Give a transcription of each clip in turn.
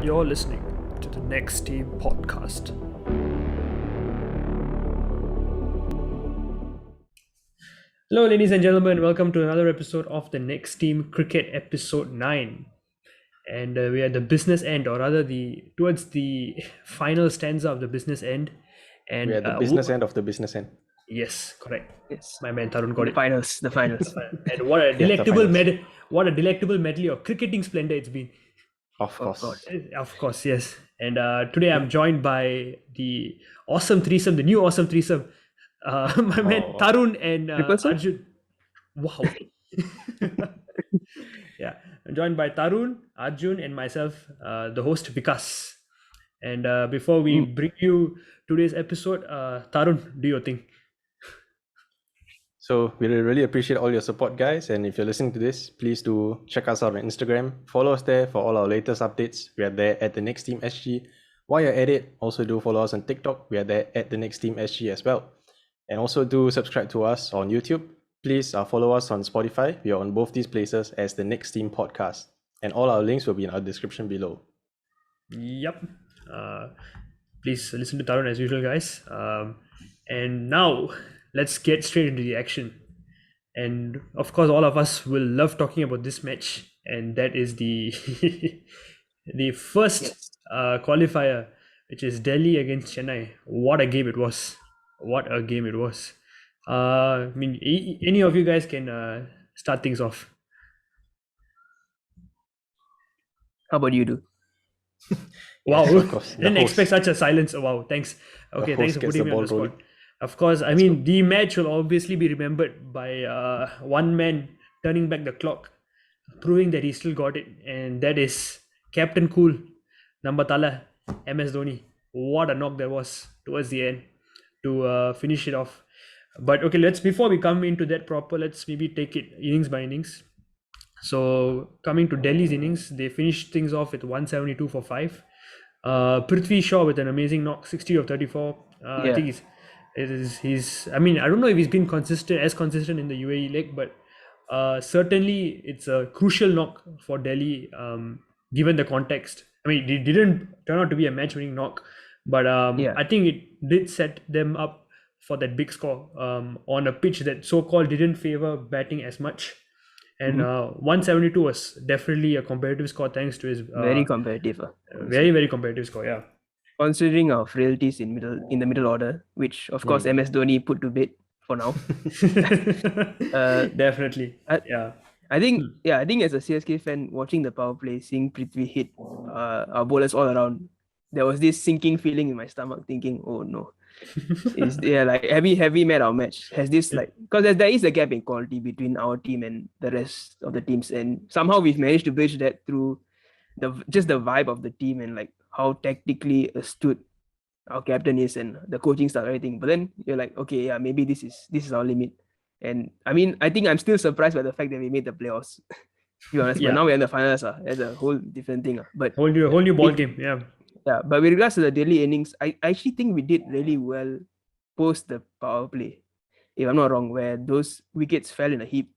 You're listening to the Next Team podcast. Hello, ladies and gentlemen. Welcome to another episode of the Next Team Cricket, episode 9. And we are at the business end, or rather, towards the final stanza of the business end. And we are at the business end of the business end. Yes, correct. Yes. My man Tarun got it. The finals. And what a delectable medley of cricketing splendor it's been. Of course. Of course, yes. And today I'm joined by the awesome threesome, the new awesome threesome. My man Tarun and Arjun. Wow. Yeah. I'm joined by Tarun, Arjun, and myself, the host Vikas. And before we bring you today's episode, Tarun, do your thing. So we really appreciate all your support, guys. And if you're listening to this, please do check us out on Instagram. Follow us there for all our latest updates. We are there at the Next Team SG. While you're at it, also do follow us on TikTok. We are there at the Next Team SG as well. And also do subscribe to us on YouTube. Please follow us on Spotify. We are on both these places as the Next Team podcast. And all our links will be in our description below. Yep. Please listen to Tarun as usual, guys. And now let's get straight into the action. And of course, all of us will love talking about this match. And that is the the first qualifier, which is Delhi against Chennai. What a game it was. I mean, any of you guys can start things off. How about you do? Wow. Yes, of course. Didn't expect such a silence. Wow, thanks. Okay, thanks for putting me on the spot. Of course, I mean, the match will obviously be remembered by one man turning back the clock, proving that he still got it, and that is Captain Cool, Nambatala, MS Dhoni. What a knock there was towards the end to finish it off. But okay, before we come into that proper, let's maybe take it innings by innings. So coming to Delhi's innings, they finished things off with 172 for 5. Prithvi Shaw with an amazing knock, 60 of 34. I think he's I mean, I don't know if he's been consistent in the UAE leg, but certainly it's a crucial knock for Delhi given the context. I mean, it didn't turn out to be a match-winning knock, but I think it did set them up for that big score on a pitch that so-called didn't favor batting as much. And 172 was definitely a competitive score thanks to his very competitive. Very, very competitive score, yeah. Considering our frailties in the middle order, which of course MS Dhoni put to bed for now. Definitely. I think as a CSK fan, watching the power play, seeing Prithvi hit our bowlers all around, there was this sinking feeling in my stomach, thinking, oh no. Is there like heavy met our match? Has this because there is a gap in quality between our team and the rest of the teams, and somehow we've managed to bridge that through the vibe of the team and like how tactically astute our captain is and the coaching style, everything. But then you're like, okay, yeah, maybe this is our limit. And I mean, I think I'm still surprised by the fact that we made the playoffs. To be honest, but now we're in the finals. That's a whole different thing. But whole new ball game, yeah. Yeah, but with regards to the Delhi innings, I actually think we did really well post the power play, if I'm not wrong, where those wickets fell in a heap.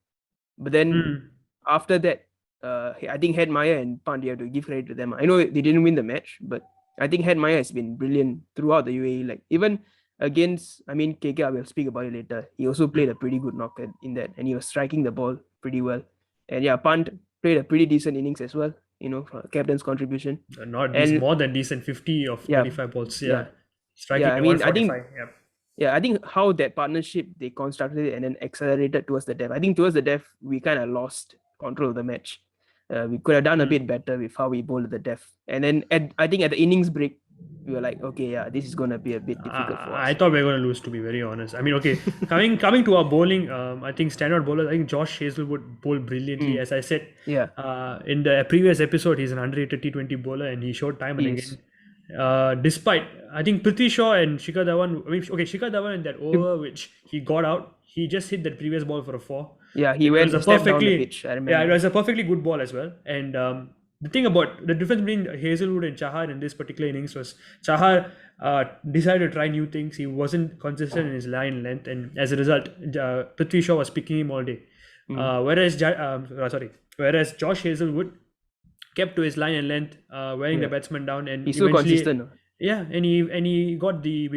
But then after that, I think Headmeyer and Pandya, have to give credit to them. I know they didn't win the match, but I think Headmeyer has been brilliant throughout the UAE. Like even against, I mean, KKR, we'll speak about it later. He also played a pretty good knock in that, and he was striking the ball pretty well. And yeah, Pant played a pretty decent innings as well. For captain's contribution. More than decent, 50 of 25 balls. Yeah. Striking I mean, I think I think how that partnership they constructed it and then accelerated towards the death. I think towards the death we kind of lost control of the match. We could have done a bit better with how we bowled the death. And then I think at the innings break, we were like, okay, yeah, this is gonna be a bit difficult for us. I thought we were gonna lose, to be very honest. I mean, okay, coming to our bowling, I think standout bowlers. I think Josh Hazlewood bowled brilliantly. As I said, in the previous episode, he's an underrated T20 bowler, and he showed time and again. Despite, I think Prithvi Shaw and Shikhar Dhawan. Shikhar Dhawan in that over which he got out, he just hit that previous ball for a 4. Yeah, he went perfectly down the pitch. I remember. Yeah, it was a perfectly good ball as well, and the thing about the difference between Hazelwood and Chahar in this particular innings was Chahar decided to try new things. He wasn't consistent in his line length, and as a result, Prithvi Shaw was picking him all day. Whereas Josh Hazelwood kept to his line and length, wearing the Yeah. batsman down, and He's so eventually, consistent. yeah, and he got the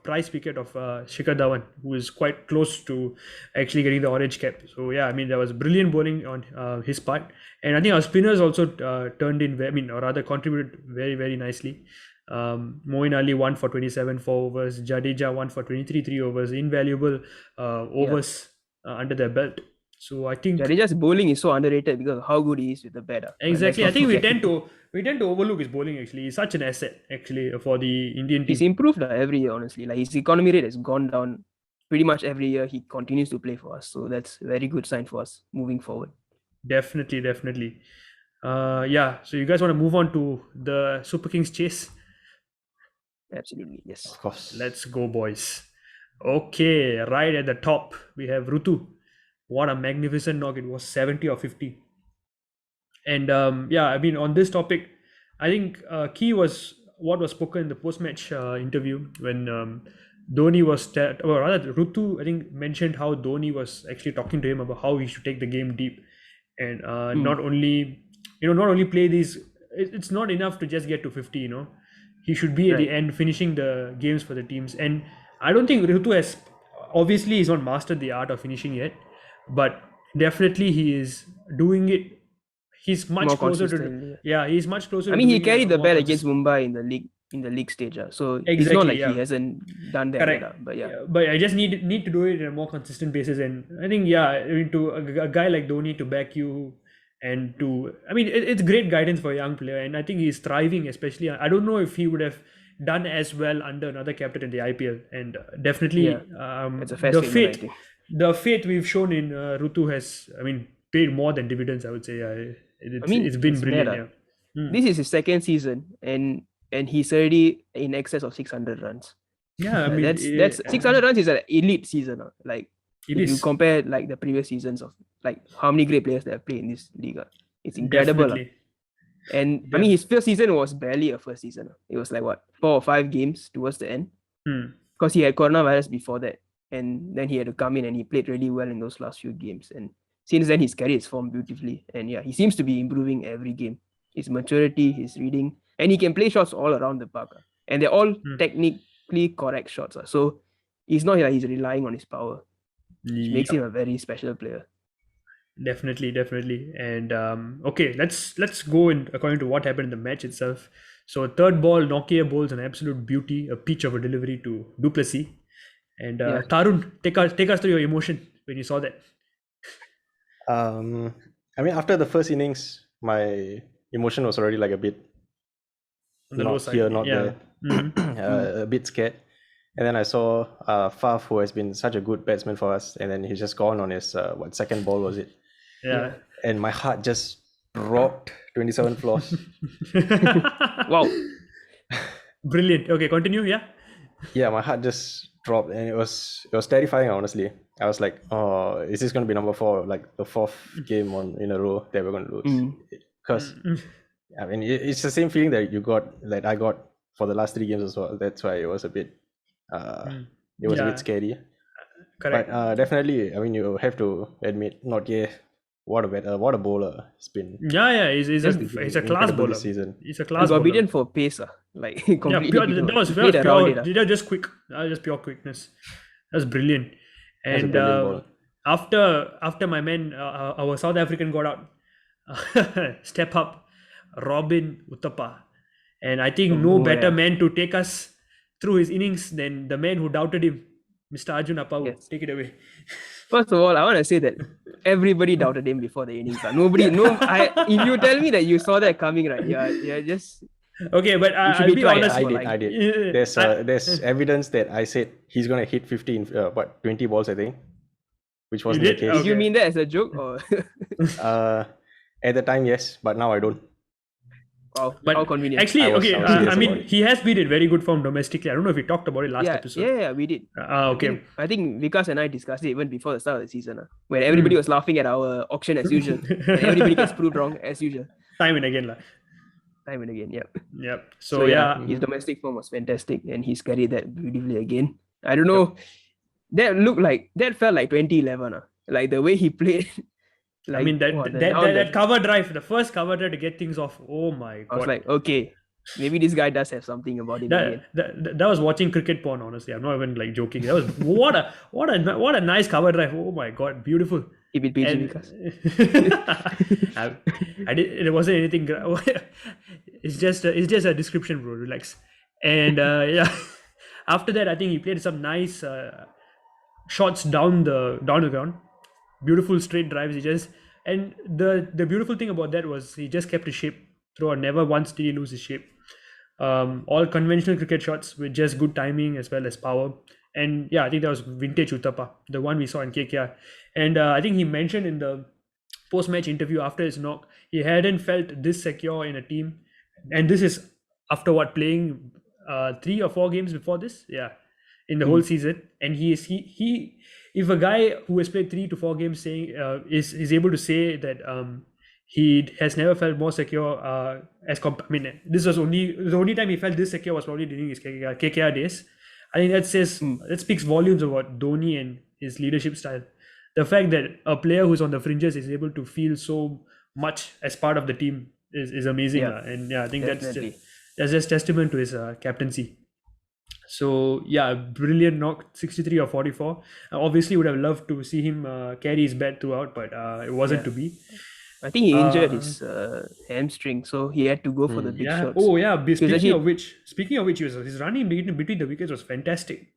prize wicket of Shikhar Dhawan, who is quite close to actually getting the orange cap. So yeah, I mean there was brilliant bowling on his part, and I think our spinners also turned in. Or rather contributed very very nicely. Moeen Ali 1 for 27 4 overs, Jadeja 1 for 23 3 overs, invaluable overs under their belt. So I think Jadeja's bowling is so underrated because of how good he is with the bat. Let's exactly. I not think we forget. tend to overlook his bowling. Actually, he's such an asset actually for the Indian He's team. improved every year, honestly. Like his economy rate has gone down pretty much every year. He continues to play for us, so that's a very good sign for us moving forward. Definitely, definitely. Yeah. So you guys want to move on to the Super Kings chase? Absolutely, yes. Of course. Let's go, boys. Okay, right at the top we have Rutu. What a magnificent knock! It was 70 or 50. And yeah, I mean on this topic, I think key was what was spoken in the post-match interview when Dhoni was, or rather Rutu, I think mentioned how Dhoni was actually talking to him about how he should take the game deep, and not only play these. It's not enough to just get to 50. He should be at the Right. end finishing the games for the teams, and I don't think Rutu has. Obviously, he's not mastered the art of finishing yet, but definitely he is doing it. He's much More closer to consistently. he's much closer. I to mean, he doing it carried the more bat against consistent. Mumbai in the league stage. So it's Exactly, not like yeah. he hasn't done that Correct. yet. But yeah. But I just need to do it in a more consistent basis, and I think I mean, to a guy like Dhoni to back you, and to it's great guidance for a young player, and I think he's thriving. Especially, I don't know if he would have done as well under another captain in the IPL, and definitely It's a fair the statement, I faith think. the faith we've shown in Rutu has paid more than dividends, I would say. It's been it's brilliant. better. Yeah. This is his second season, and he's already in excess of 600 runs. Yeah, I mean That's 600 runs is an elite season. Like it if you is compare like the previous seasons of like how many great players that have played in this league, it's incredible. definitely. And I mean, his first season was barely a first season. It was like what 4 or 5 games towards the end, because he had coronavirus before that, and then he had to come in and he played really well in those last few games. And since then, he's carried his form beautifully. And yeah, he seems to be improving every game. His maturity, his reading, and he can play shots all around the park, and they're all technically correct shots. So it's not like he's relying on his power, which makes him a very special player. Definitely. And okay, let's go in according to what happened in the match itself. So third ball, Nokia bowls an absolute beauty, a peach of a delivery to Duplessis. And Tarun, take us through your emotion when you saw that. I mean, after the first innings, my emotion was already like a bit On the low not side. here, not Yeah. there, a bit scared. And then I saw Faf, who has been such a good batsman for us, and then he's just gone on his second ball was it? Yeah. And my heart just dropped 27 floors. Wow. Brilliant. Okay, continue. Yeah. Yeah, my heart just dropped, and it was terrifying. Honestly, I was like, "Oh, is this going to be number 4, like the 4th game in a row that we're going to lose?" Because I mean, it's the same feeling that I got for the last 3 games as well. That's why it was a bit, it was a bit scary. Correct. But definitely, I mean, you have to admit, not yet. What a bowler it's been. Yeah. He's a class bowler. Season. He's a class He got bowler. beaten for pace, like completely. Pure, beaten. that was He played around it. That was just quick. That was just pure quickness. That's brilliant. That's a And brilliant ball. after my man, our South African got out, step up, Robin Uthappa, and I think no better man to take us through his innings than the man who doubted him, Mr. Arjun Appavu. Yes. Take it away. First of all, I want to say that everybody doubted him before the innings. If you tell me that you saw that coming, right? Yeah, just Okay, but should I'll be be tried. honest. I did. There's evidence that I said he's gonna hit 15, 20 balls, I think, which wasn't the did? case. Did you mean that as a joke or? At the time, yes, but now I don't. Wow, But how convenient. actually, I was okay. serious I about mean, it. he has been in very good form domestically. I don't know if we talked about it last episode. Yeah, we did. Okay. I think Vikas and I discussed it even before the start of the season, when everybody was laughing at our auction as usual, and everybody gets proved wrong as usual. Time and again, lah. Time and again, yeah. Yep. So yeah. his domestic form was fantastic, and he's carried that beautifully again. I don't know, that felt like 2011, like the way he played. I mean that cover drive, the first cover drive to get things off. Oh my god! I was like, okay, maybe this guy does have something about him again. That was watching cricket porn. Honestly, I'm not even like joking. That was what a nice cover drive. Oh my god, beautiful. Keep it PG, because it wasn't anything. It's just a description, bro. Relax. And yeah, after that, I think he played some nice shots down the ground. Beautiful straight drives. And the beautiful thing about that was he just kept his shape throughout. Never once did he lose his shape. All conventional cricket shots with just good timing as well as power. And yeah, I think that was vintage Uthappa, the one we saw in KKR. And I think he mentioned in the post-match interview after his knock, he hadn't felt this secure in a team. And this is after playing 3 or 4 games before this, in the whole season. And he if a guy who has played 3 to 4 games is able to say that he has never felt more secure this was the only time he felt this secure was probably during his KKR days. I think that speaks volumes about Dhoni and his leadership style. The fact that a player who's on the fringes is able to feel so much as part of the team is amazing. And I think definitely. that's just testament to his captaincy. So yeah, brilliant knock, 63 or 44. Obviously would have loved to see him carry his bat throughout, but it wasn't to be. I think he injured his hamstring, so he had to go for the big shots. Oh yeah, speaking of which, his running between the wickets was fantastic.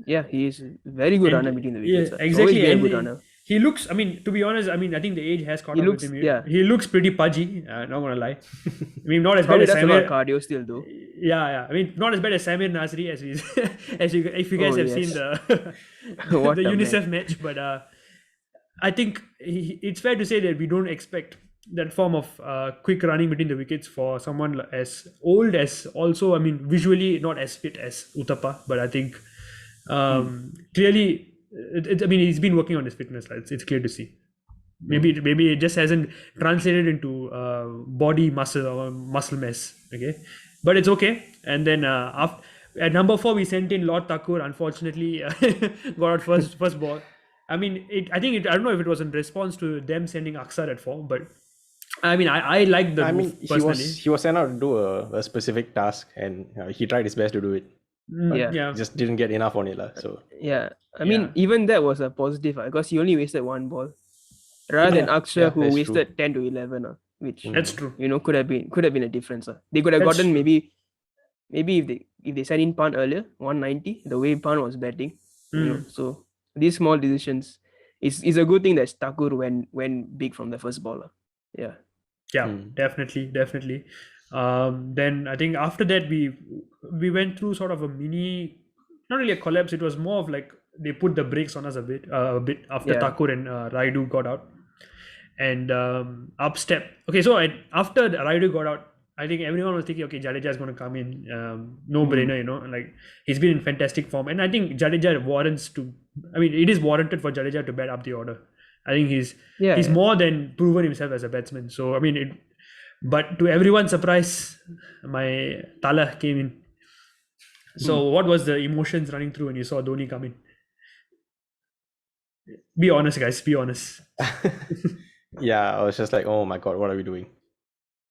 Yeah, he is very good runner between the wickets. Yeah, exactly. And good runner. He looks, to be honest, I think the age has caught up with him. Yeah. He looks pretty pudgy, not gonna lie. Not as bad as Samir. A lot of cardio still though. Yeah. not as bad as Samir Nasri if you guys have seen the the UNICEF match, but I think it's fair to say that we don't expect that form of quick running between the wickets for someone as old as also, visually not as fit as Uthappa, but I think clearly, he's been working on his fitness. It's clear to see. Maybe it just hasn't translated into body muscle or muscle mass. Okay, but it's okay. And then at number 4 we sent in Lord Thakur. Unfortunately, got out first ball. I don't know if it was in response to them sending Aksar at 4, but I like the move personally. He was sent out to do a specific task, and he tried his best to do it. Just didn't get enough on it. So even that was a positive because he only wasted 1 ball rather than Aksar who wasted 10 to 11, which that's true. Could have been a difference. They could have gotten maybe if they sent in Pan earlier, 190, the way Pan was batting. So these small decisions is a good thing that Thakur went big from the first ball. Definitely. Then I think after that we went through sort of a mini, not really a collapse. It was more of like they put the brakes on us a bit after Thakur and Raidu got out, and up step. Okay, so after Raidu got out, I think everyone was thinking, okay, Jadeja is going to come in, no brainer, like he's been in fantastic form, and I think Jadeja warrants it is warranted for Jadeja to bat up the order. I think he's more than proven himself as a batsman. So but to everyone's surprise, my Tala came in. So what was the emotions running through when you saw Dhoni come in? Be honest, guys. Be honest. I was just like, oh my god, what are we doing?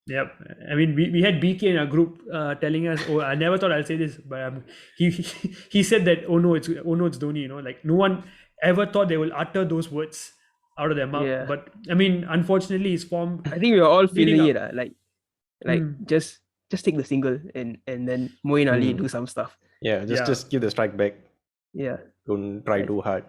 Yep. We had BK in our group telling us, I never thought I'll say this, but he said that, oh no, it's Dhoni, like no one ever thought they will utter those words out of their mouth. But unfortunately his form, I think we were all feeling it, just take the single and then Moeen Ali do some stuff. Just give the strike back. Don't try too hard.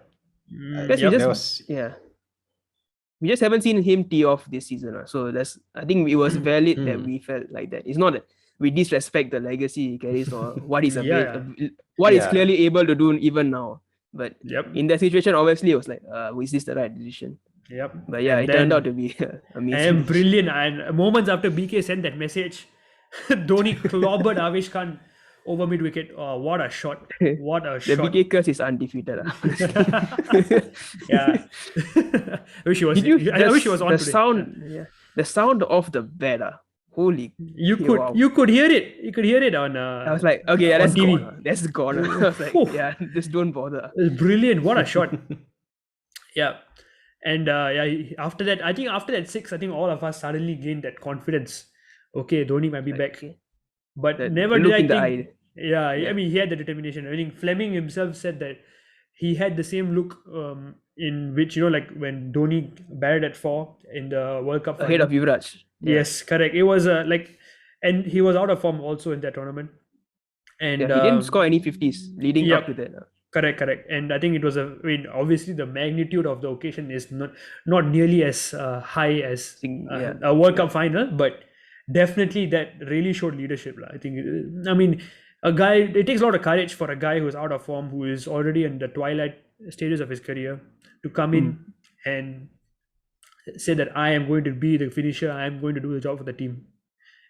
We just haven't seen him tee off this season. So I think it was valid that we felt like that. It's not that we disrespect the legacy he carries or what he's he's clearly able to do even now. But in that situation, obviously it was like, is this the right decision? But it turned out to be amazing. And brilliant. And moments after BK sent that message, Dhoni clobbered Avesh Khan over mid wicket. Oh, what a shot! What a shot! The BK curse is undefeated. I wish he was. I wish he was on the today. Sound, the sound of the bat. Holy! You could hear it. You could hear it on. I was like, okay, that's gone. That's gone. I was like, just don't bother. It's brilliant. What a shot! And after that, I think after that six, I think all of us suddenly gained that confidence. Okay, Dhoni might be back, Okay. but The never did look I in the think. eye. Yeah, I Yeah. mean, he had the determination. I think Fleming himself said that he had the same look in which, like when Dhoni batted at 4 in the World Cup Ahead final. of Yuvraj. Yeah. Yes, correct. It was and he was out of form also in that tournament. And Yeah. He didn't score any 50s leading up to yep, that. correct. And I think it was I mean, obviously the magnitude of the occasion is not nearly as high as Yeah. a World Cup final, but definitely that really showed leadership. I think. I mean, a guy. It takes a lot of courage for a guy who's out of form, who is already in the twilight stages of his career, to come in and say that I am going to be the finisher. I am going to do the job for the team.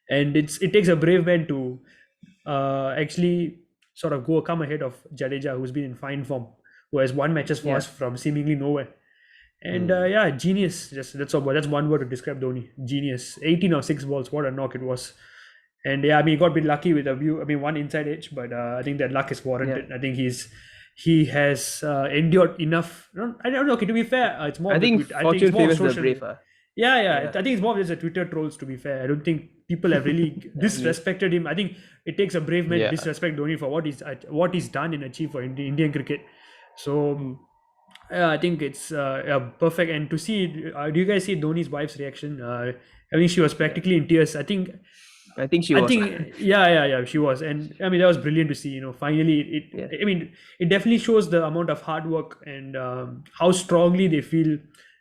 And it takes a brave man to actually sort of come ahead of Jadeja, who's been in fine form, who has won matches for us from seemingly nowhere. And genius. Just that's one word to describe Dhoni. Genius. 18 or 6 balls. What a knock it was. And yeah, I mean, he got a bit lucky with a view. I mean, one inside edge, but I think that luck is warranted. I think he has endured enough. I don't know. Okay, to be fair, it's more. I think fortune favors the brave. Yeah. I think it's more of just a Twitter trolls. To be fair, I don't think people have really disrespected him. I think it takes a brave man to disrespect Dhoni for what he's done and achieved for Indian cricket. So I think it's perfect. And to see, do you guys see Dhoni's wife's reaction? I think she was practically in tears. I think she was. Yeah, she was. And I mean, that was brilliant to see. Finally, I mean, it definitely shows the amount of hard work and how strongly they feel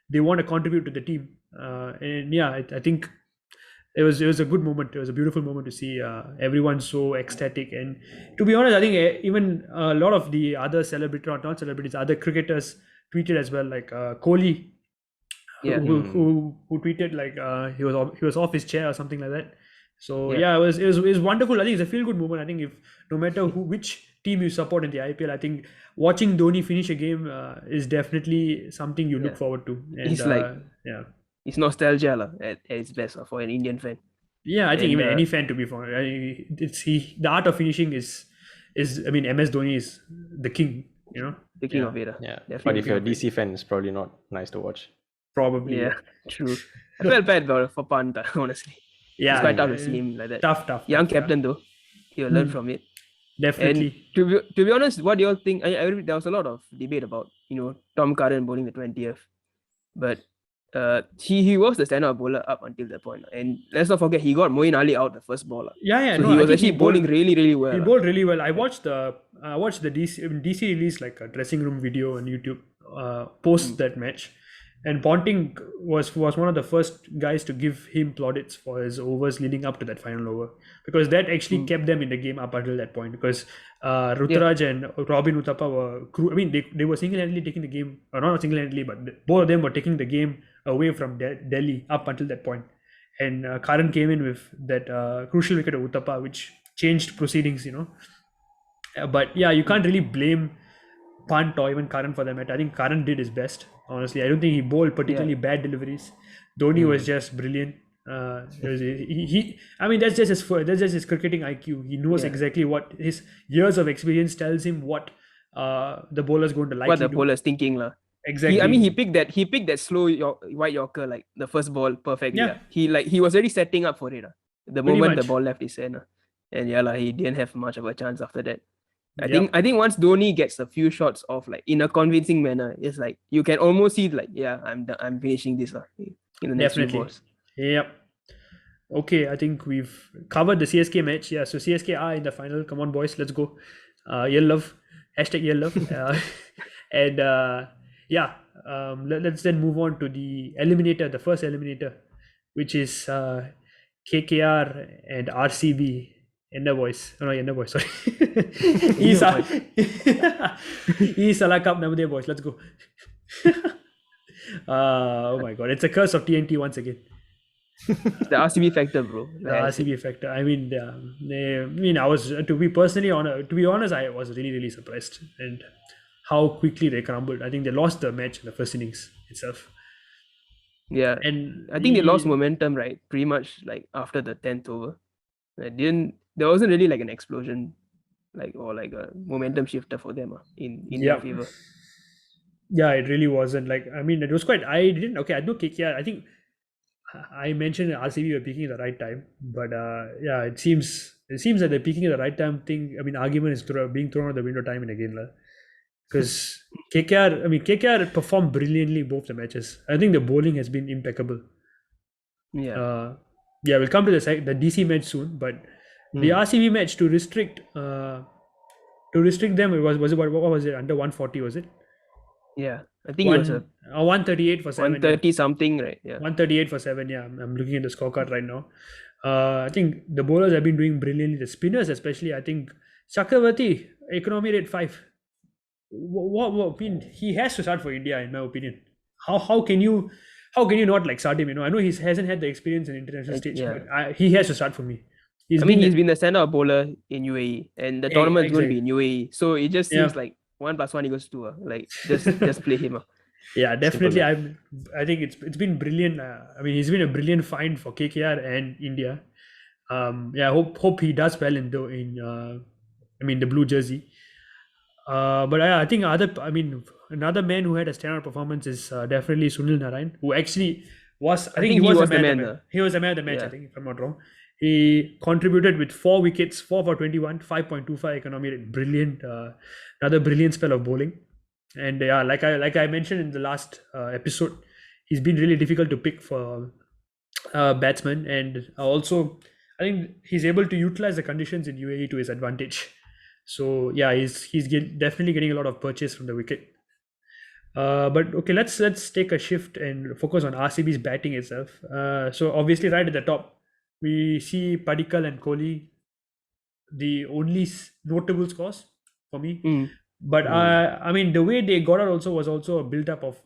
they want to contribute to the team. And yeah, I think it was a good moment. It was a beautiful moment to see everyone so ecstatic. And to be honest, I think even a lot of the other celebrities, not celebrities, other cricketers tweeted as well, like Kohli, who tweeted like he was off his chair or something like that. So it was wonderful. I think it's a feel good moment. I think if no matter which team you support in the IPL, I think watching Dhoni finish a game is definitely something you look forward to. And it's it's nostalgia at its best for an Indian fan. Yeah, I think even any fan to be for the art of finishing is I mean, MS Dhoni is the king. The king of it. Yeah, but if you're a DC fan, it's probably not nice to watch. Probably. Yeah, true. I felt bad for Panta, honestly. Yeah, it's quite tough to see him like that. Tough. Young captain though, he'll learn from it. Definitely. And to be honest, what do you all think? There was a lot of debate about Tom Curran bowling the 20th, but he was the standout bowler up until that point. And let's not forget, he got Moeen Ali out the first ball. Yeah. So he was actually bowling really, really well. He bowled really well. I watched the DC released like a dressing room video on YouTube post that match. And Ponting was one of the first guys to give him plaudits for his overs leading up to that final over, because that actually kept them in the game up until that point. Because Ruturaj and Robin Uthappa were, I mean, they were single-handedly taking the game, or not single-handedly, but both of them were taking the game away from Delhi up until that point. And Karan came in with that crucial wicket of Uthappa, which changed proceedings. But yeah, you can't really blame Pant or even Karan for that matter. I think Karan did his best. Honestly, I don't think he bowled particularly bad deliveries. Dhoni was just brilliant. I mean, that's just his cricketing IQ. He knows exactly what his years of experience tells him what the bowler's going to like. What the bowler's thinking, lah. Exactly. He picked that slow white Yorker, like the first ball perfectly. Yeah. He was already setting up for it. The moment the ball left his hand, and he didn't have much of a chance after that. I think once Dhoni gets a few shots off, like in a convincing manner, it's like you can almost see like, I'm finishing this in the next few balls. Yep. Okay, I think we've covered the CSK match. Yeah, so CSK are in the final. Come on, boys, let's go. #YelLove. And let's then move on to the eliminator, the first eliminator, which is KKR and RCB. Boys, sorry. Salah Cup Namade boys, let's go. Oh my god, it's a curse of TNT once again. It's the RCB factor, bro. The RCB factor. I mean, I was to be honest, I was really, really surprised and how quickly they crumbled. I think they lost the match in the first innings itself. Yeah, and I think they lost momentum, right? Pretty much like after the 10th over. There wasn't really like an explosion, or like a momentum shifter for them in their favor. Yeah, it really wasn't. Like, I mean, it was quite. I didn't. Okay, I know KKR. I think I mentioned RCB were peaking at the right time, but yeah, it seems that the peaking at the right time thing. I mean, argument is being thrown out the window time and again, because KKR. I mean, KKR performed brilliantly both the matches. I think the bowling has been impeccable. Yeah. Yeah, we'll come to the DC match soon, but the RCB match to restrict them. It was it what was it, under 140, was it? Yeah. I think it was a 138 for 7, yeah. 130 something, right? Yeah. 138 for 7, yeah. I'm looking at the scorecard right now. I think the bowlers have been doing brilliantly. The spinners, especially, I think Chakravarti, economy rate 5. What I mean, he has to start for India, in my opinion. How can you not like start him? I know he hasn't had the experience in international stage, yeah. but he has to start for me. He's been the standout bowler in UAE, and the tournament's going to be in UAE, so it just seems like 1 + 1 = 2. Like just play him. Yeah, definitely. I think it's been brilliant. I mean, he's been a brilliant find for KKR and India. Yeah, hope he does well in the blue jersey. But I think another man who had a standout performance is definitely Sunil Narayan, who actually was. I think he was the man. He was the man of the match. I think, if I'm not wrong. He contributed with 4 wickets, 4 for 21, 5.25 economy rate. Brilliant. Another brilliant spell of bowling. And yeah, like I mentioned in the last episode, he's been really difficult to pick for batsmen, and also I think he's able to utilize the conditions in UAE to his advantage. So yeah, he's definitely getting a lot of purchase from the wicket. But okay, let's take a shift and focus on RCB's batting itself. So obviously, right at the top, we see Padikkal and Kohli, the only notable scores for me. But I mean, the way they got out was also a build up of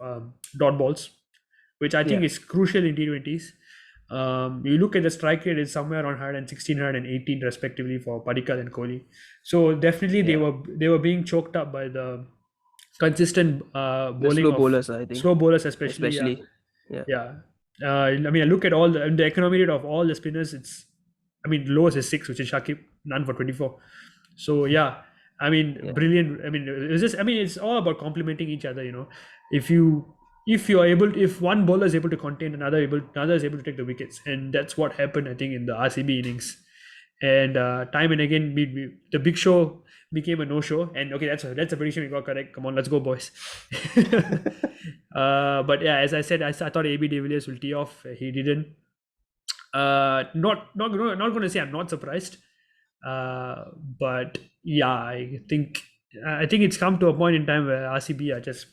dot balls, which I think is crucial in T20s. You look at the strike rate, it's somewhere around 116, 118 respectively for Padikkal and Kohli. So definitely they were being choked up by the consistent bowling, slow bowlers, I think. Slow bowlers especially. Yeah. I mean, I look at all the economy rate of all the spinners. It's, I mean, lowest is 6, which is Shakib, none for 24. So yeah, I mean, brilliant. I mean, it's all about complementing each other. If one bowler is able to contain another is able to take the wickets, and that's what happened, I think, in the RCB innings. And time and again, the Big Show became a no-show. And okay, that's a prediction we got correct. Come on, let's go, boys. But yeah, as I said, I thought AB de Villiers will tee off. He didn't. Not going to say I'm not surprised. But yeah, I think it's come to a point in time where RCB are just,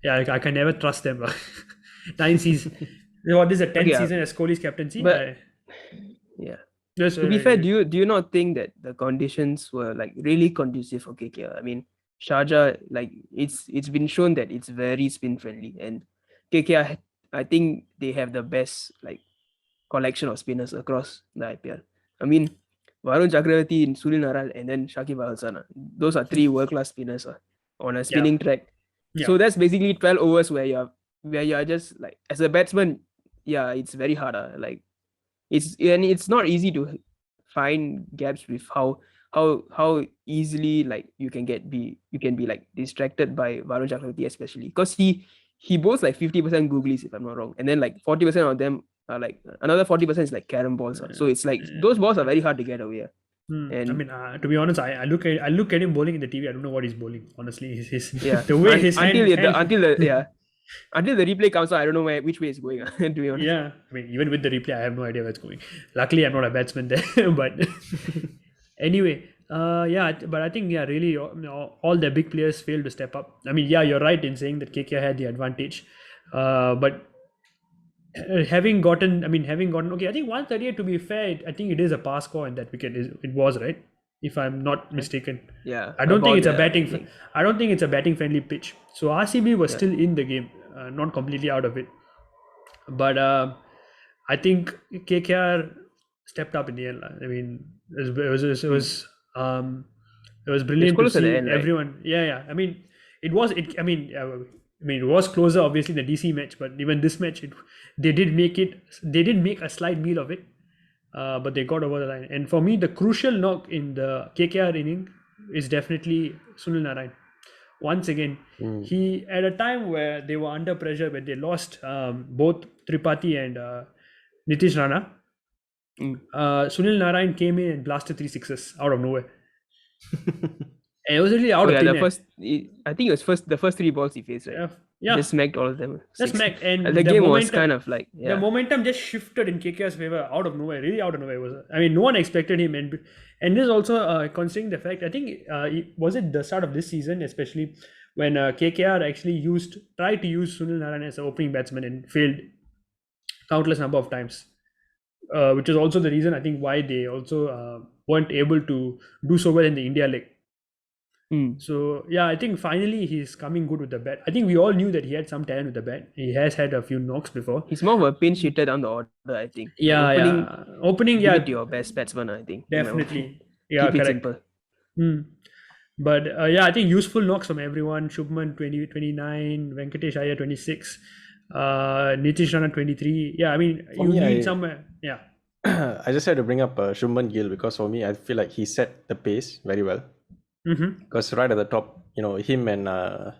I can never trust them. 9 seasons. This is a 10th season as Kohli's captaincy. But to be fair, do you not think that the conditions were like really conducive for KKR? I mean, Sharjah, like it's been shown that it's very spin friendly, and KKR, I think they have the best like collection of spinners across the IPL. I mean, Varun Chakravarti, Sunil Narayan, and then Shakib Al Hasan. Those are 3 world-class spinners on a spinning track. Yeah. So that's basically 12 overs where you are just like, as a batsman, it's very hard. Like it's not easy to find gaps with how easily like you can be like distracted by Varun Chakravarti, especially because he bowls like 50% googlies, if I'm not wrong, and then like 40% of them are like, another 40% is like carom balls. So it's like those balls are very hard to get away. And I mean, to be honest, I look at him bowling in the TV. I don't know what he's bowling. Honestly, the way his until the replay comes out, I don't know which way it's going. To be honest. Yeah, I mean, even with the replay, I have no idea where it's going. Luckily, I'm not a batsman there. But anyway, but I think really, all the big players failed to step up. I mean, you're right in saying that KKR had the advantage, but having gotten okay, I think 138, to be fair, I think it is a pass score in that wicket. It was, right, if I'm not mistaken. I don't think it's a batting I don't think it's a batting friendly pitch, so RCB was still in the game, not completely out of it. But I think KKR stepped up in the end. I mean, it was brilliant to see everyone. I mean, it was closer, obviously, in the DC match, but even this match, they did make a slight meal of it, but they got over the line. And for me, the crucial knock in the KKR inning is definitely Sunil Narayan, once again. He at a time where they were under pressure, when they lost both Tripathi and Nitish Rana, Sunil Narayan came in and blasted 3 sixes out of nowhere. And it was really out of thin air. I think it was the first 3 balls he faced, right? Yeah. Just smacked all of them. Just smacked, and the game was kind of like the momentum just shifted in KKR's favor out of nowhere. Really out of nowhere. No one expected him, and this also considering the fact, I think was it the start of this season, especially when KKR actually tried to use Sunil Narayan as an opening batsman and failed countless number of times, which is also the reason I think why they also weren't able to do so well in the India leg. So yeah, I think finally he's coming good with the bat. I think we all knew that he had some talent with the bat. He has had a few knocks before. He's more of a pinch hitter down the order, I think. Opening, give it to your best batsman, I think. Definitely. Keep it simple. But I think useful knocks from everyone. Shubman 29, Venkatesh Iyer 26, Nitish Rana 23. Yeah, you need somewhere. Yeah. I just had to bring up Shubman Gill, because for me, I feel like he set the pace very well. Because right at the top, him and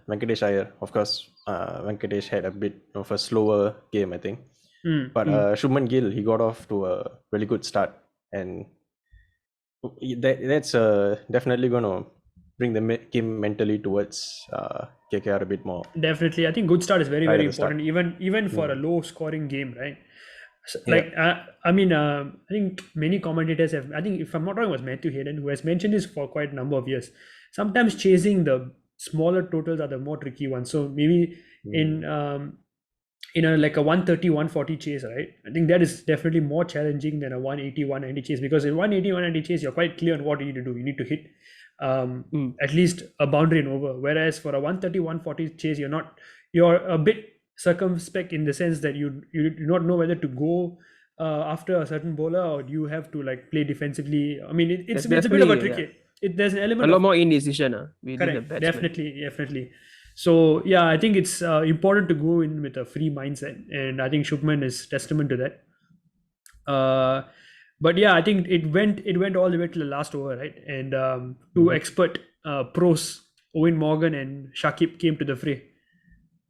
Venkatesh Iyer, of course, Venkatesh had a bit of a slower game, I think. But Shubman Gill, he got off to a really good start, and that's definitely going to bring the game mentally towards KKR a bit more. Definitely, I think good start is very, very important, even for a low scoring game, right? So, I think many commentators have, I think if I'm not wrong, it was Matthew Hayden who has mentioned this for quite a number of years. Sometimes chasing the smaller totals are the more tricky ones. So maybe in a 130, 140 chase, right? I think that is definitely more challenging than a 180, 190 chase, because in 180, 190 chase, you're quite clear on what you need to do. You need to hit at least a boundary and over. Whereas for a 130, 140 chase, you're a bit circumspect in the sense that you do not know whether to go after a certain bowler, or do you have to play defensively. It's a bit of a tricky. There's an element a lot more indecision. Correct. Definitely. So yeah, I think it's important to go in with a free mindset, and I think Shubman is testament to that. But yeah, I think it went all the way to the last over, right? And two expert pros, Owen Morgan and Shakib, came to the fray.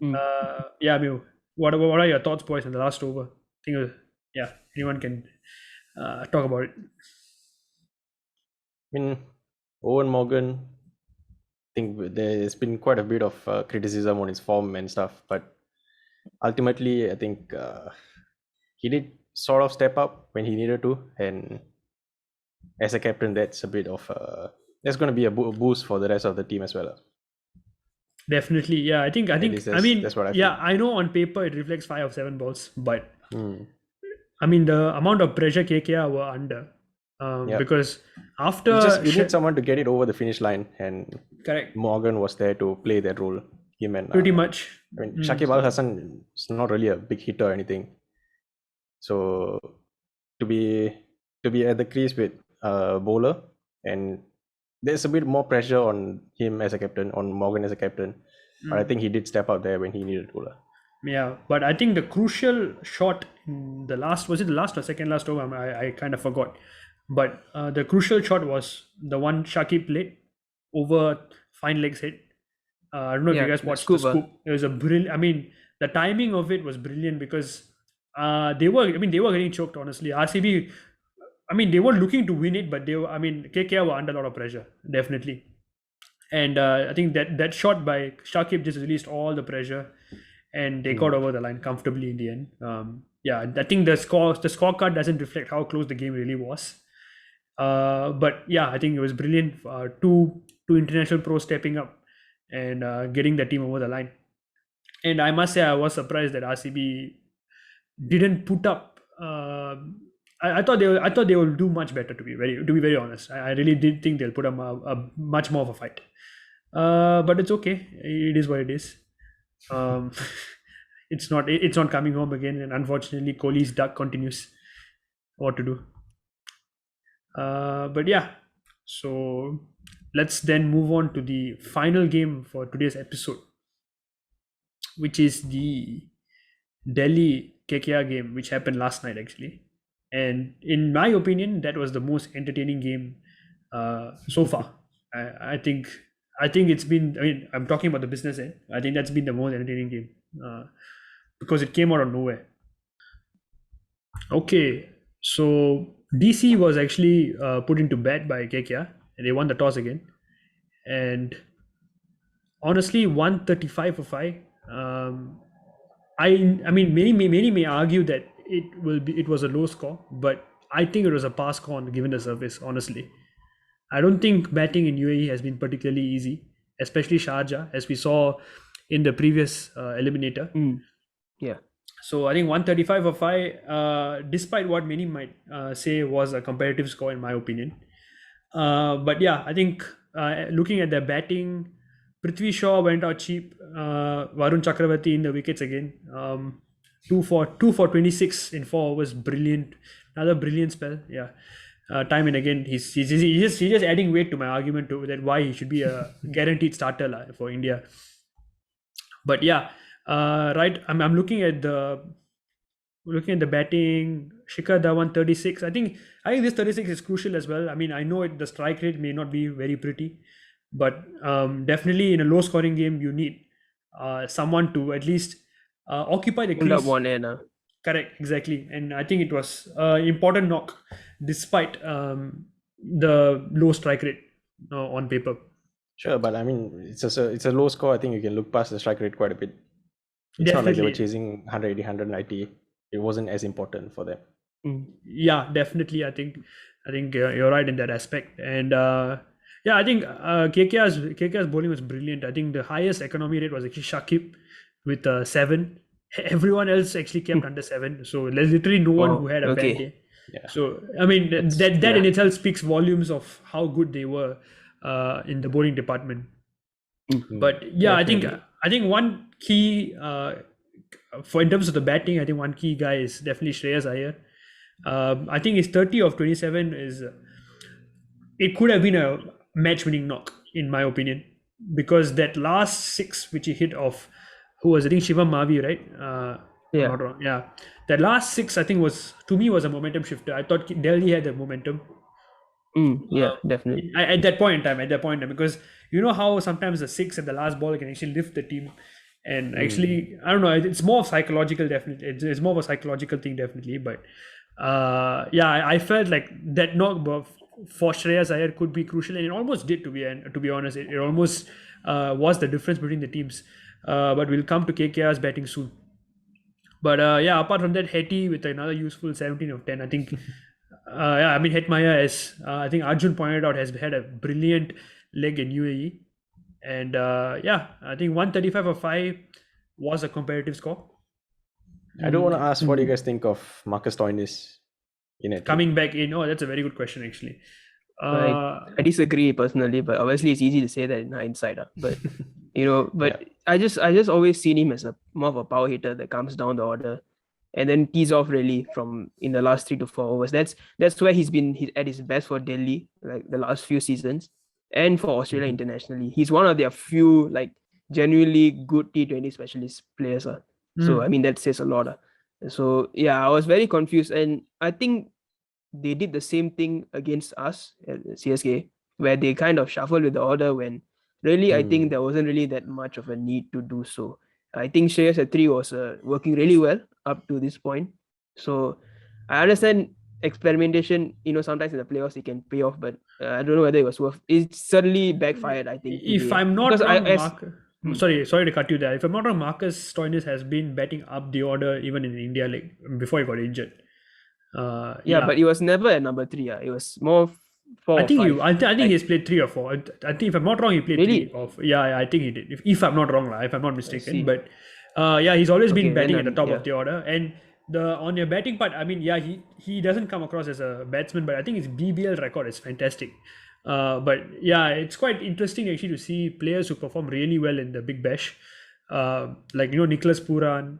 What are your thoughts, boys, on the last over? I think anyone can talk about it. Owen Morgan, I think there's been quite a bit of criticism on his form and stuff, but ultimately I think he did sort of step up when he needed to, and as a captain, that's a bit of that's going to be a boost for the rest of the team as well. Definitely, yeah. I think. That's what I feel. I know on paper it reflects 5 of 7 balls, but the amount of pressure KKR were under, because after you need someone to get it over the finish line, and correct, Morgan was there to play that role. Him and pretty much. Shakib Al Hasan is not really a big hitter or anything, so to be at the crease with a bowler, and there's a bit more pressure on him as a captain, on Morgan as a captain. But I think he did step out there when he needed to. Yeah, but I think the crucial shot in the last, was it the last or second last over? I kind of forgot. But the crucial shot was the one Shakib played over fine legs hit. I don't know if you guys watched the scoop. It was a brilliant. The timing of it was brilliant, because they were getting choked, honestly. RCB, they weren't looking to win it, but KKR were under a lot of pressure, definitely. And I think that shot by Shakib just released all the pressure, and they got over the line comfortably in the end. I think the scorecard doesn't reflect how close the game really was. But yeah, I think it was brilliant. Two international pros stepping up and getting the team over the line. And I must say, I was surprised that RCB didn't put up. I thought they will do much better, to be very honest. I really did think they'll put up a much more of a fight. But it's okay. It is what it is. It's not coming home again, and unfortunately Kohli's duck continues. What to do? But yeah, so let's then move on to the final game for today's episode, which is the Delhi KKR game, which happened last night actually. And in my opinion, that was the most entertaining game so far. I think I think it's been. I mean, I'm talking about the business end. I think that's been the most entertaining game because it came out of nowhere. Okay, so DC was actually put into bed by KKR, and they won the toss again. And honestly, 135 for five. I mean, many may argue that it was a low score, but I think it was a pass score given the surface. Honestly, I don't think batting in UAE has been particularly easy, especially Sharjah, as we saw in the previous eliminator. Yeah. So I think 135 for five, despite what many might say was a competitive score in my opinion. But yeah, I think looking at their batting, Prithvi Shaw went out cheap. Varun Chakravarti in the wickets again. 2 for 26 in 4 overs, brilliant. Another brilliant spell. Yeah. Time and again, he's just adding weight to my argument to that why he should be a guaranteed starter for India. But yeah, right. I'm looking at the batting. Shikhar Dhawan 36. I think this 36 is crucial as well. I mean, I know the strike rate may not be very pretty, but definitely in a low scoring game you need someone to at least occupy the Hold up crease. one end. Correct, exactly. And I think it was important knock despite the low strike rate on paper. Sure, but I mean, it's a low score. I think you can look past the strike rate quite a bit. It's not like they were chasing 180, 190. It wasn't as important for them. Yeah, definitely. I think you're right in that aspect. And yeah, I think KKR's bowling was brilliant. I think the highest economy rate was actually Shakib with 7. Everyone else actually kept under 7. So there's literally no one who had a bad day. Yeah. So I mean that in itself speaks volumes of how good they were in the bowling department. But yeah, definitely. I think one key for in terms of the batting, I think one key guy is definitely Shreyas Iyer. I think his 30 of 27 is it could have been a match-winning knock in my opinion, because that last 6 which he hit off, who was I think Shivam Mavi, right? Yeah. Not wrong. Yeah, that last 6 I think was a momentum shifter. I thought Delhi had the momentum. Yeah, definitely. At that point in time, because you know how sometimes the 6 at the last ball can actually lift the team. And actually, I don't know, it's more psychological, definitely. It's more of a psychological thing, definitely. But yeah, I felt like that knock for Shreyas Iyer could be crucial, and it almost did, to be honest. It almost was the difference between the teams. But we'll come to KKR's batting soon. But yeah, apart from that, Hetty with another useful 17 of 10. I think, yeah, I mean, Hetmaya, as I think Arjun pointed out, has had a brilliant leg in UAE. And yeah, I think 135 for 5 was a competitive score. I don't want to ask what do you guys think of Marcus Stoinis in it. Coming back in, that's a very good question actually. I disagree personally, but obviously it's easy to say that in hindsight. But but I just always seen him as more of a power hitter that comes down the order and then tees off really from in the last 3 to 4 overs. That's where he's been at his best for Delhi, like the last few seasons, and for Australia internationally. He's one of their few like genuinely good T20 specialist players. So I mean that says a lot. So yeah, I was very confused, and I think they did the same thing against us at CSK, where they kind of shuffled with the order when really I think there wasn't really that much of a need to do so. I think Shreyas at 3 was working really well up to this point. So I understand experimentation, sometimes in the playoffs it can pay off, but I don't know whether it was worth. It certainly backfired, I think. If I'm not wrong, sorry to cut you there. If I'm not wrong, Marcus Stoinis has been batting up the order even in India, like before he got injured. Yeah, but he was never at number 3. It was more 4 I think or 5. I think he's played 3 or 4. I think if I'm not wrong, he played Really? 3 or 4. Yeah, I think he did. If I'm not wrong, if I'm not mistaken. But yeah, he's always been batting at the top of the order. And on your batting part, I mean, yeah, he doesn't come across as a batsman, but I think his BBL record is fantastic. But yeah, it's quite interesting actually to see players who perform really well in the Big Bash, like Nicholas Puran,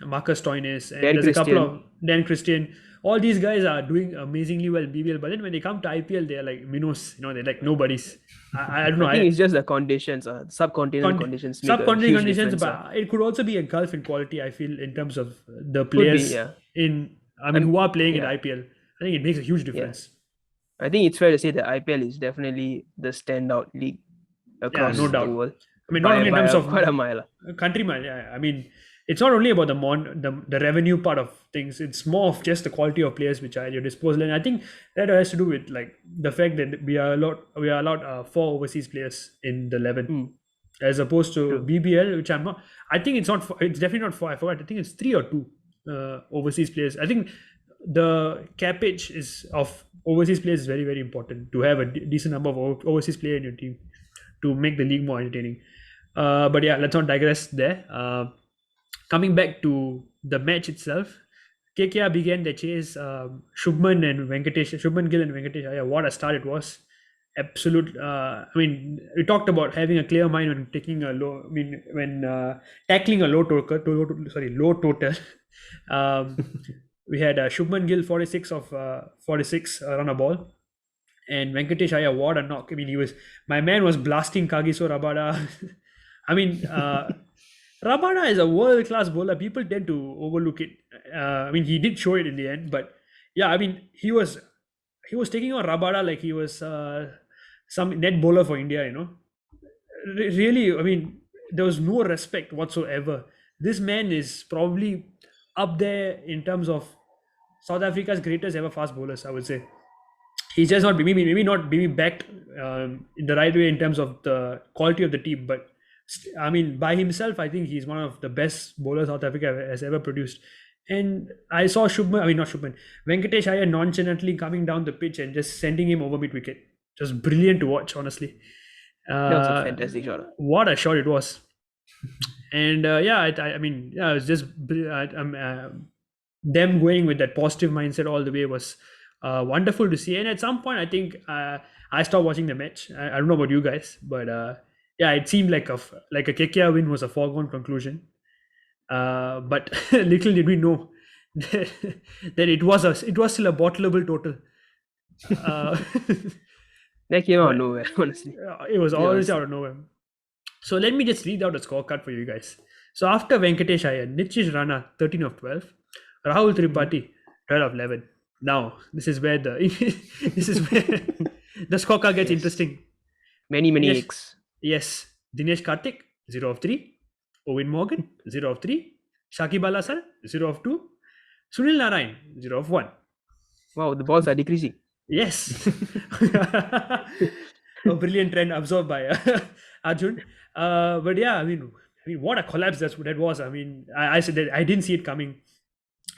Marcus Stoinis, and there's a couple of Dan Christian. All these guys are doing amazingly well in BBL, but then when they come to IPL, they're like minnows. They're like nobodies. I don't know. I think it's just the conditions, subcontinental conditions. Subcontinental conditions, but it could also be a gulf in quality. I feel in terms of the players who are playing in IPL. I think it makes a huge difference. I think it's fair to say that IPL is definitely the standout league. across no the doubt. world. I mean, not only in terms of quite a mile. country mile. Yeah, I mean, it's not only about the revenue part of things. It's more of just the quality of players which are at your disposal, and I think that has to do with like the fact that we are allowed 4 overseas players in the 11, Mm, as opposed to true. BBL, which I'm not. I think it's not. It's definitely not 4. I forgot. I think it's 3 or 2 overseas players. I think the cappage is of overseas players is very, very important to have a decent number of overseas players in your team to make the league more entertaining. But yeah, let's not digress there. Coming back to the match itself, KKR began the chase. Shubman Gill and Venkatesh Iyer, what a start it was! Absolute. I mean, we talked about having a clear mind when taking a low. I mean, when tackling a low total. um, we had Shubman Gill 46 of 46 run a ball, and Venkatesh Iyer, what a knock! I mean, my man was blasting Kagiso Rabada. I mean, Rabada is a world-class bowler. People tend to overlook it. I mean, he did show it in the end, but yeah, I mean, he was taking on Rabada like he was some net bowler for India. Really, I mean, there was no respect whatsoever. This man is probably up there in terms of South Africa's greatest ever fast bowlers, I would say. He's just not maybe not maybe backed in the right way in terms of the quality of the team, but I mean, by himself, I think he's one of the best bowlers South Africa has ever produced. And I saw Venkatesh Iyer nonchalantly coming down the pitch and just sending him over mid wicket. Just brilliant to watch, honestly. That was a fantastic shot. What a shot it was. And I mean, yeah, it was just them going with that positive mindset all the way was wonderful to see. And at some point, I think I stopped watching the match. I don't know about you guys, but yeah, it seemed like a KKR win was a foregone conclusion. But little did we know that it was still a bottleable total. That came out of nowhere, honestly. It was always out of nowhere. So let me just read out the scorecard for you guys. So after Venkatesh Iyer, Nitish Rana 13 of 12, Rahul Tripathi 12 of 11. Now this is where the scorecard gets interesting. Many Yes. X. Yes, Dinesh Karthik 0 of 3, Owen Morgan 0 of 3, Shakib Al Hasan 0 of 2, Sunil Narayan 0 of 1. Wow, the balls are decreasing. Yes. A brilliant trend absorbed by Arjun. But yeah, I mean, what a collapse that was. I mean, I said that I didn't see it coming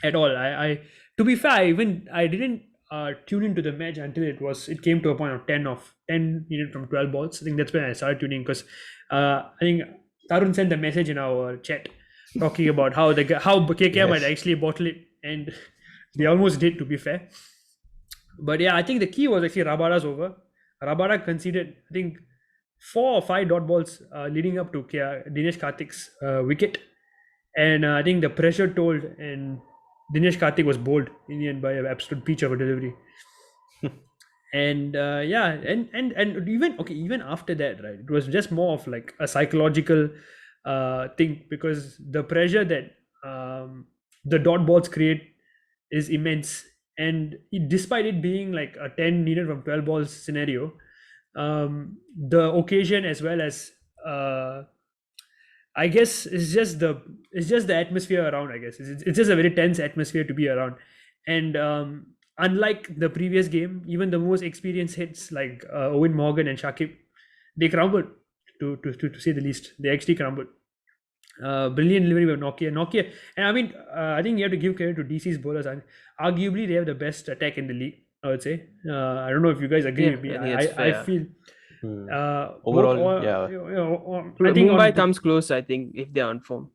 at all. I to be fair, I didn't tune into the match until it came to a point of 10 needed from 12 balls. I think that's when I started tuning, because I think Tarun sent a message in our chat talking about how KKR might actually bottle it, and they almost did, to be fair. But yeah, I think the key was actually Rabada's over. Rabada conceded, I think, 4 or 5 dot balls leading up to Dinesh Karthik's wicket. And I think the pressure told, and Dinesh Karthik was bowled in the end by an absolute peach of a delivery. And even after that, right, it was just more of like a psychological thing, because the pressure that the dot balls create is immense. And despite it being like a 10 needed from 12 balls scenario, the occasion, as well as I guess it's just the atmosphere around. I guess it's just a very tense atmosphere to be around. And unlike the previous game, even the most experienced hits like Owen Morgan and Shakib, they crumbled, to say the least. They actually crumbled. Brilliant delivery by Nokia. And I mean, I think you have to give credit to DC's bowlers. And arguably, they have the best attack in the league, I would say. I don't know if you guys agree with me. I feel overall, I think Mumbai comes close, I think, if they're on form.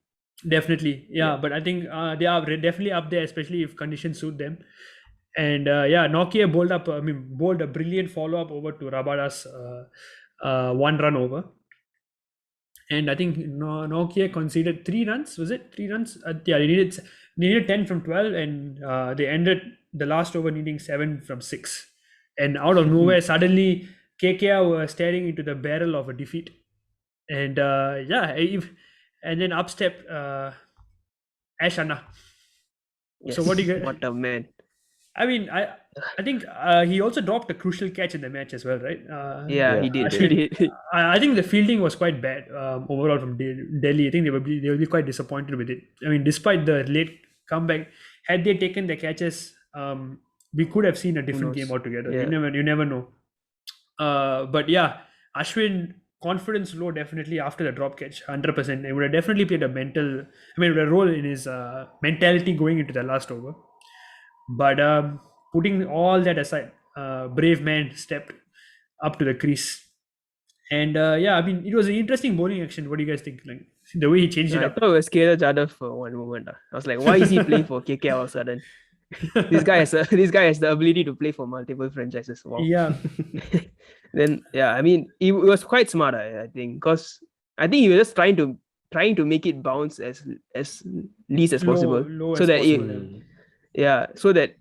Definitely, yeah. But I think they are definitely up there, especially if conditions suit them. And Nokia bowled a brilliant follow-up over to Rabada's 1 run over. And I think Nokia conceded 3 runs. Was it 3 runs? Yeah, they needed 10 from 12, and they ended the last over needing 7 from 6. And out of nowhere, suddenly KKR were staring into the barrel of a defeat. And and then up stepped Ash Anna. Yes. So what do you get? What a man. I mean, I think he also dropped a crucial catch in the match as well, right? Yeah, he did. He Ashwin, did. I think the fielding was quite bad overall from Delhi. I think they will be quite disappointed with it. I mean, despite the late comeback, had they taken the catches, we could have seen a Who different game knows? altogether. Yeah. You never know. But yeah, Ashwin confidence low definitely after the drop catch, 100%. It would have definitely played a role in his mentality going into the last over. But putting all that aside, brave man stepped up to the crease. And yeah, I mean, it was an interesting bowling action. What do you guys think? Like the way he changed it I up. thought it was Kedar Jadhav for one moment. I was like, why is he playing for KKR all of a sudden? This guy has the ability to play for multiple franchises. Wow. Yeah. Then yeah, I mean, it was quite smart. I think because I think he was just trying to make it bounce as least as possible, Low so as that possible. so that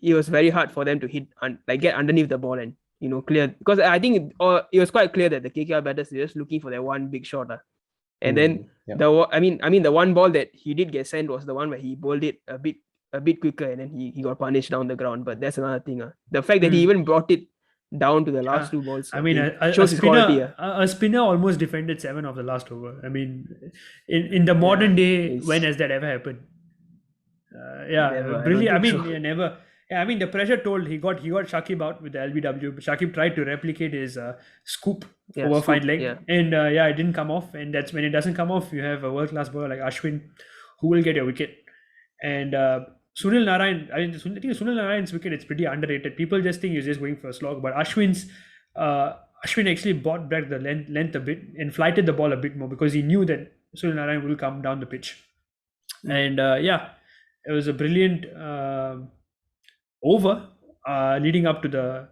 it was very hard for them to hit like get underneath the ball and clear. Because I think it was quite clear that the KKR batters were just looking for that one big shot. And then the one ball that he did get sent was the one where he bowled it a bit quicker and then he got punished down the ground. But that's another thing. The fact that he even brought it down to the last two balls, I mean, think a shows his quality. a spinner almost defended 7 of the last over. I mean, in the modern day, when has that ever happened? Never, brilliant. I mean, so. never. Yeah, I mean, the pressure told. He got Shakib out with the LBW. But Shakib tried to replicate his scoop over fine leg, and it didn't come off. And that's when it doesn't come off. You have a world class bowler like Ashwin, who will get a wicket. And Sunil Narayan, I think Sunil Narayan's wicket is pretty underrated. People just think he's just going for a slog, but Ashwin actually brought back the length a bit and flighted the ball a bit more because he knew that Sunil Narayan will come down the pitch. And it was a brilliant over leading up to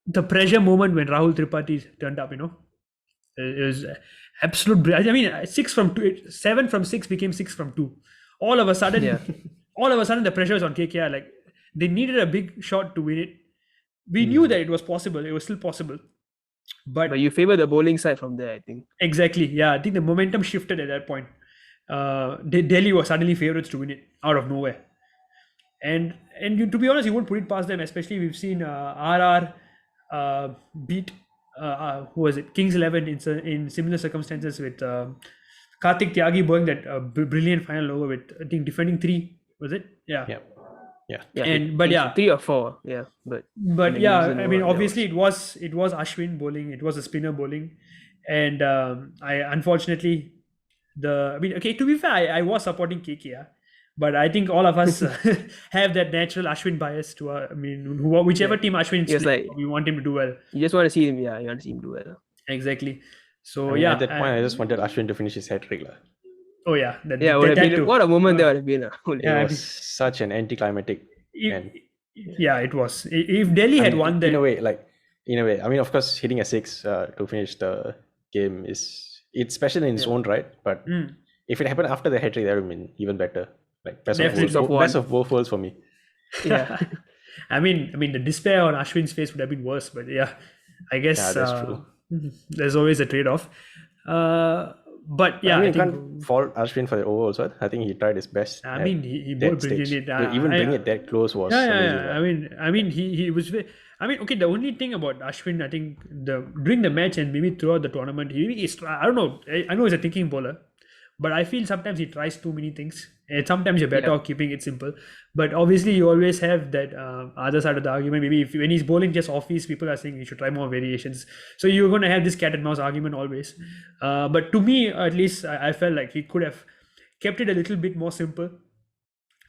the pressure moment when Rahul Tripathi turned up. It was absolute. I mean, 7 from 6 became 6 from 2. All of a sudden, the pressure was on KKR. Like they needed a big shot to win it. We knew that it was possible. It was still possible. But you favor the bowling side from there, I think. Exactly. Yeah, I think the momentum shifted at that point. Delhi was suddenly favorites to win it out of nowhere. And to be honest, you won't put it past them. Especially we've seen RR beat who was it? Kings 11 in similar circumstances with Karthik Tyagi bowling that brilliant final over with I think defending 3, was it? Yeah. And but 3 or 4. Yeah, but yeah, I mean, obviously it was Ashwin bowling. It was a spinner bowling, and unfortunately to be fair, I was supporting KKR, but I think all of us have that natural Ashwin bias to whichever team Ashwin we want him to do well. You just want to see him. Yeah, you want to see him do well. Exactly. So at that point, I just wanted Ashwin to finish his hat-trick. Oh yeah, what a moment that would have been. It was such an anticlimactic. It was. If Delhi had won that, in a way, I mean, of course, hitting a 6 to finish the game it's special in its own right. But if it happened after the hat-trick, that would have been even better. Like best of both worlds for me. Yeah. I mean, the despair on Ashwin's face would have been worse. But yeah, I guess that's true. There's always a trade-off. But yeah, I can't fault Ashwin for the over also. I think he tried his best. I mean, he bowled brilliantly. Even bring it that close was amazing. I mean, he was. Okay. The only thing about Ashwin, I think, during the match and maybe throughout the tournament, I don't know. I know he's a thinking bowler, but I feel sometimes he tries too many things. And sometimes you're better off keeping it simple. But obviously, you always have that other side of the argument. Maybe when he's bowling just off-piece, people are saying he should try more variations. So you're going to have this cat and mouse argument always. But to me, at least, I felt like he could have kept it a little bit more simple.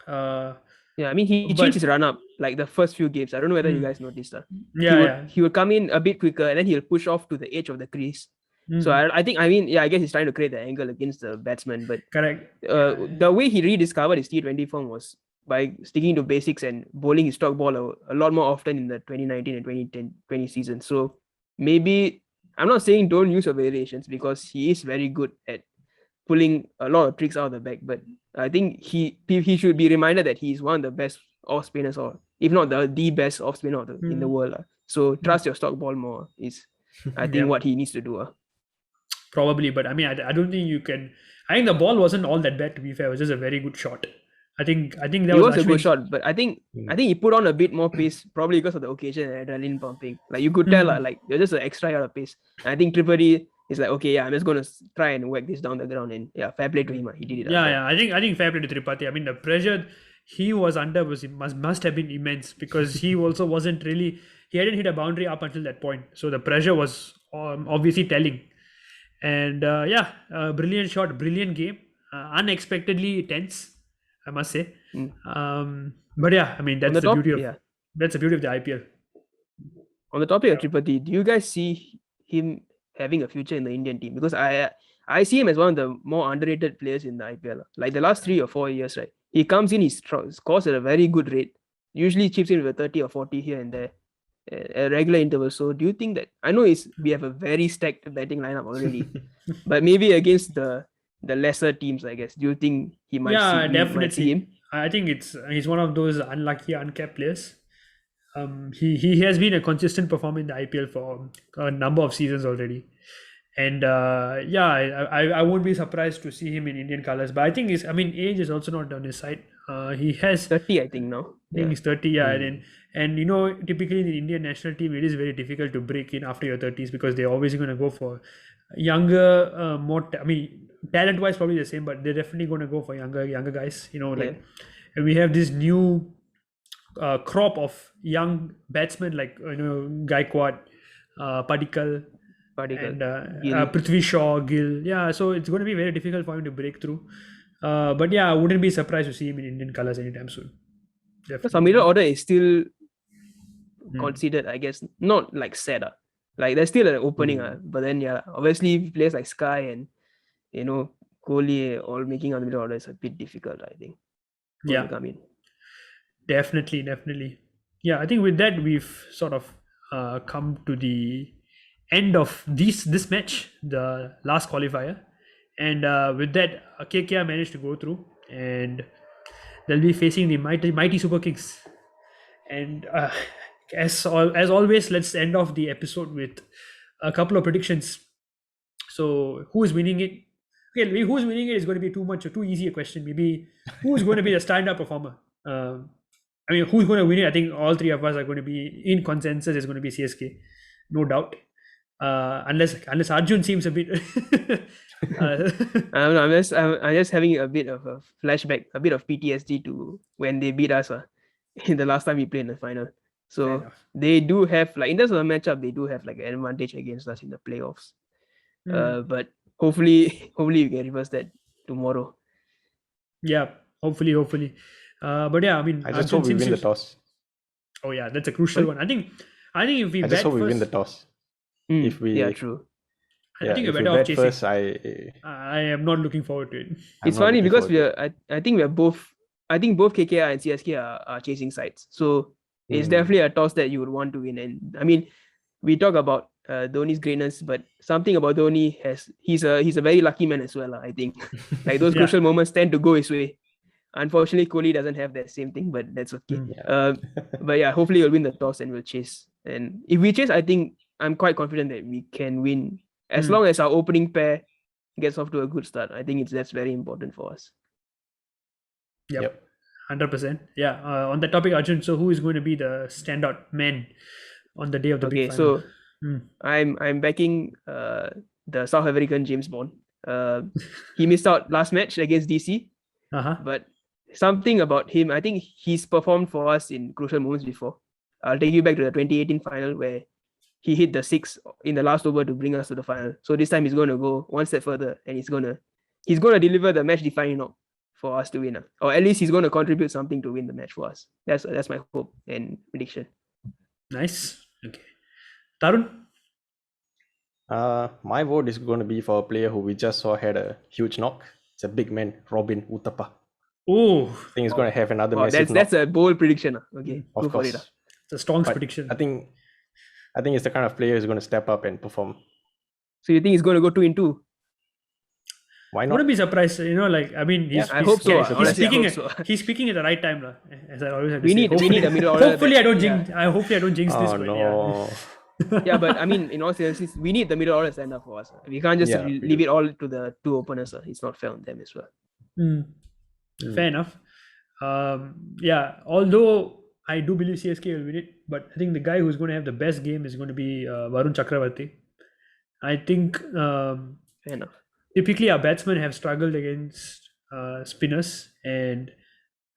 I mean, he changed his run-up like the first few games. I don't know whether you guys noticed that. He would come in a bit quicker and then he'll push off to the edge of the crease. So I guess he's trying to create the angle against the batsman. But correct. The way he rediscovered his T20 form was by sticking to basics and bowling his stock ball a lot more often in the 2019 and 2020 season. So maybe I'm not saying don't use your variations because he is very good at pulling a lot of tricks out of the bag. But I think he should be reminded that he's one of the best off spinners, or if not the best off spinner in the world. So trust your stock ball more is I think what he needs to do. Probably, but I mean, I don't think you can. I think the ball wasn't all that bad, to be fair. It was just a very good shot. I think that It was was a good Ashwin's. shot, but I think he put on a bit more pace, probably because of the occasion and adrenaline pumping. Like you could tell, like there's just an extra yard of pace. And I think Tripodi is like, okay, yeah, I'm just gonna try and whack this down the ground, and yeah, fair play to him. He did it. Yeah. I think fair play to Tripathi. I mean, the pressure he was under must have been immense, because he also wasn't really, he hadn't hit a boundary up until that point. So the pressure was obviously telling. And brilliant shot, brilliant game, unexpectedly tense, I must say. But yeah, I mean, that's the beauty of the IPL. On the topic of Tripathi, do you guys see him having a future in the Indian team? Because I see him as one of the more underrated players in the IPL. Like the last 3 or 4 years, right? He comes in, he scores at a very good rate. Usually chips in with a 30 or 40 here and there at regular intervals. So do you think that, I know we have a very stacked batting lineup already, but maybe against the lesser teams, I guess, do you think he might see him? I think he's one of those unlucky, uncapped players. He has been a consistent performer in the IPL for a number of seasons already, and I won't be surprised to see him in Indian colours. But I think age is also not on his side. He has 30, I think now. I think he's 30, and typically in the Indian national team, it is very difficult to break in after your 30s, because they're always going to go for younger, more. Talent-wise, probably the same, but they're definitely going to go for younger guys. And we have this new crop of young batsmen like Gaikwad, Padikkal, and Prithvi Shaw, Gill. Yeah, so it's going to be very difficult for him to break through. But yeah, I wouldn't be surprised to see him in Indian colours anytime soon. Because our middle order is still considered, I guess, not like set up. Like there's still an opening, but then obviously players like Sky and Kohli all making out the middle order is a bit difficult, I think. To come in. Definitely. Yeah, I think with that we've sort of come to the end of this match, the last qualifier, and with that KKR managed to go through, and they'll be facing the mighty Super Kings. And as always, let's end off the episode with a couple of predictions. So who is winning it? Okay, who's winning it is going to be too easy a question. Maybe who's going to be the stand-up performer? Who's going to win it? I think all three of us are going to be in consensus. It's going to be CSK, no doubt. Unless Arjun seems a bit. I'm just having a bit of a flashback, a bit of PTSD to when they beat us in the last time we played in the final. So they do have, like, in terms of the matchup, they do have like an advantage against us in the playoffs. But hopefully we can reverse that tomorrow. Yeah, hopefully. But yeah, I just hope we win the toss. Oh yeah, that's a crucial one. I think if we I just hope we win the toss. If we true. I think we're better off chasing. First, I am not looking forward to it. It's funny because I think both KKR and CSK are chasing sides. So it's definitely a toss that you would want to win. And we talk about Dhoni's greatness, but something about Dhoni he's a very lucky man as well. I think like those crucial moments tend to go his way. Unfortunately, Kohli doesn't have that same thing, but that's okay. But yeah, hopefully we'll win the toss and we'll chase. And if we chase, I think I'm quite confident that we can win as long as our opening pair gets off to a good start. I think that's very important for us. Yep. 100%. Yeah. On that topic, Arjun, so who is going to be the standout man on the day of the big final? So I'm backing the South African James Bond. He missed out last match against DC, but something about him, I think he's performed for us in crucial moments before. I'll take you back to the 2018 final where he hit the 6 in the last over to bring us to the final. So this time he's going to go one step further and he's going to deliver the match defining knock for us to win, or at least he's going to contribute something to win the match for us. That's my hope and prediction. Nice. Okay, Tarun? My vote is going to be for a player who we just saw had a huge knock. It's a big man, Robin Uthappa. Oh, I think he's going to have another massive knock. That's a bold prediction. Okay, of course. It's a strong prediction. I think it's the kind of player who's going to step up and perform. So you think he's going to go 2-2? Why not? Wouldn't be surprised. I hope so. He's speaking at the right time, as I always have to we say. We need a middle order. Hopefully, I don't jinx. Hopefully, I don't jinx this. Oh no. Yeah, but in all seriousness, we need the middle order stand up for us. We can't just leave it all to the two openers. It's not fair on them as well. Fair enough. Yeah, although I do believe CSK will win it, but I think the guy who's going to have the best game is going to be Varun Chakravarti. I think Fair enough. typically our batsmen have struggled against spinners, and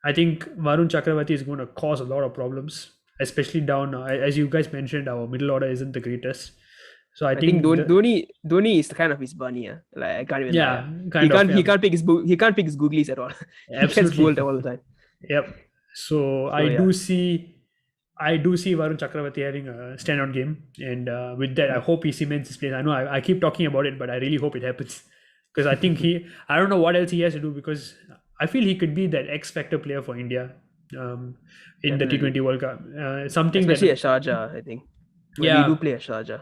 I think Varun Chakravarti is going to cause a lot of problems, especially down. As you guys mentioned, our middle order isn't the greatest, so I I think think Dhoni is kind of his bunny. Like I can't even lie. yeah, kind of, He yeah, can't pick his googlies at all. He gets absolutely, bowled all the time. yep. So So yeah, I do see Varun Chakravarti having a standout game, and with that, I hope he cements his place. I know I keep talking about it, but I really hope it happens because I think I don't know what else he has to do because I feel he could be that X factor player for India in the definitely. T20 World Cup. Something Especially that, at Sharjah, I think. When we do yeah, play at Sharjah.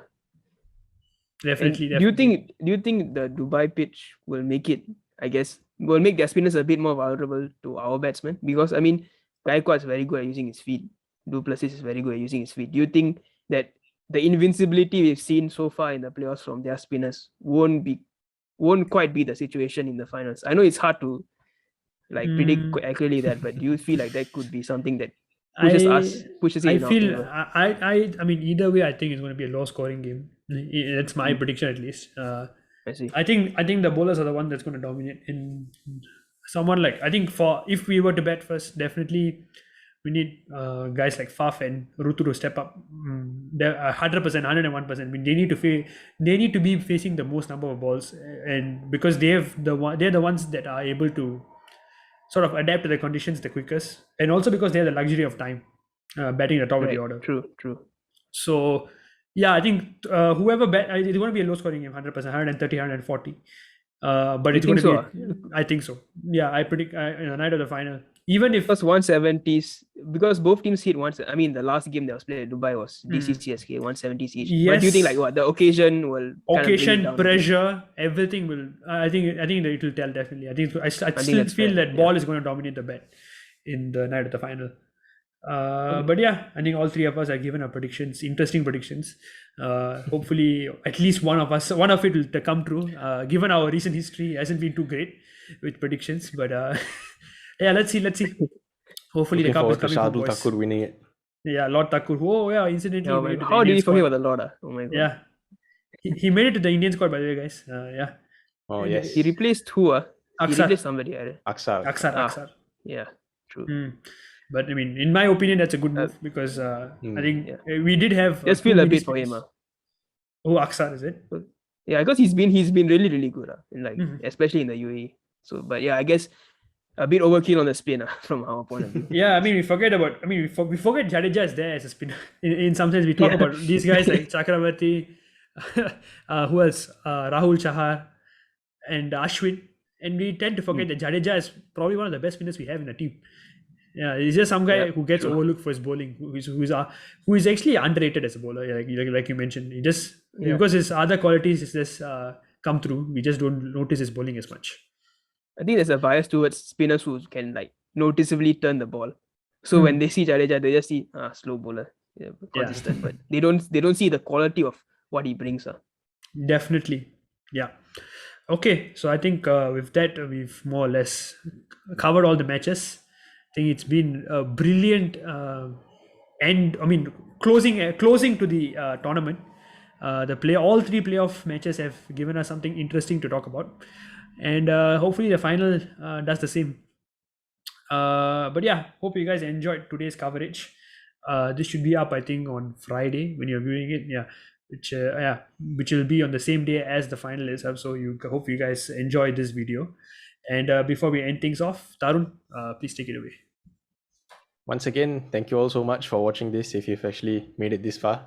And definitely, do you definitely. think the Dubai pitch will make it? I guess will make their spinners a bit more vulnerable to our batsmen because I mean, Gaikwad is very good at using his feet. Du Plessis is very good at using his feet. Do you think that the invincibility we've seen so far in the playoffs from their spinners won't quite be the situation in the finals? I know it's hard to like predict Mm, accurately that, but do you feel like that could be something that I pushes it I in our feel favor? I mean either way I think it's going to be a low scoring game. That's my prediction at least. I see. I think the bowlers are the one that's going to dominate. In someone like I think for if we were to bat first, definitely we need guys like Faf and Rutu to step up. They're 100%, 101%. I mean, they need to be facing the most number of balls, and because they're the ones that are able to sort of adapt to the conditions the quickest, and also because they have the luxury of time batting at the top of the Right. order. True. So yeah, I think whoever bet it's going to be a low scoring game, 100%, 130, 140. But You it's going think to so? be, I think so. Yeah, I predict in the night of the final. Even if Because 170s, because both teams hit once. I mean, the last game that was played at Dubai was DCCSK 170s each. But do you think like yes, what the occasion will kind of bring it occasion, down a bit? pressure, everything will. I think that it will tell definitely. I I think still that's feel fair. that Yeah. ball is going to dominate the bet in the night of the final. Okay. But yeah, I think all three of us are given our predictions, interesting predictions. Hopefully, at least one of it will come true. Given our recent history, hasn't been too great with predictions, but yeah, let's see. Hopefully, the Looking cup is forward to coming for Shardul boys. Thakur winning it. Yeah, Lord Thakur. Oh yeah, incidentally Yeah, made it man. to the How did Indian we forget squad. about the Lord? Oh my god. Yeah, he made it to the Indian squad by the way, guys. Yeah, Oh and yes, He replaced who? He Aksar, replaced somebody. Right? Aksar. Ah, Aksar. yeah. True. Hmm. But I mean, in my opinion, that's a good Uh, move because I Mm. think yeah. we did have Just two feel a mini bit for him. spinners. Oh, Aksar, is it? Yeah, because he's been really good. In like Mhm. especially in the UAE. So, but yeah, I guess a bit overkill on the spin from our point of view. Yeah, I mean, we forget about. I mean, we forget Jadeja is there as a spinner. In some sense, we talk Yeah. about these guys like Chakravarti, who else? Rahul Chahar and Ashwin, and we tend to forget that Jadeja is probably one of the best spinners we have in the team. Yeah, he's just some Yeah, guy who gets true. overlooked for his bowling, who is actually underrated as a bowler. Like you mentioned, he just Yeah. because his other qualities just come through. We just don't notice his bowling as much. I think there's a bias towards spinners who can like noticeably turn the ball. So when Hmm. they see Jadeja, they just see slow bowler, yeah, Yeah, consistent, but they don't see the quality of what he brings. definitely. Yeah. Okay, so I think with that we've more or less covered all the matches. I think it's been a brilliant end. I mean, closing to the tournament. All three playoff matches have given us something interesting to talk about, and hopefully the final does the same. But yeah, hope you guys enjoyed today's coverage. This should be up, I think, on Friday when you're viewing it. Which will be on the same day as the final is up. So you hope you guys enjoy this video. And before we end things off, Tarun, please take it away. Once again, thank you all so much for watching this. If you've actually made it this far,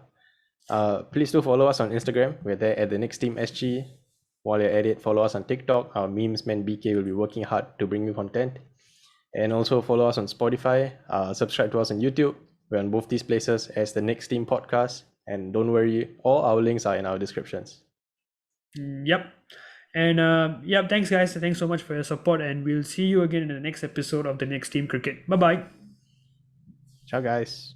please do follow us on Instagram. We're there at the Next Team SG. While you're at it, follow us on TikTok. Our memes man BK will be working hard to bring you content. And also follow us on Spotify. Subscribe to us on YouTube. We're on both these places as the Next Team Podcast. And don't worry, all our links are in our descriptions. Yep. And yeah, thanks guys. Thanks so much for your support. And we'll see you again in the next episode of the Next Team Cricket. Bye bye. Ciao, guys.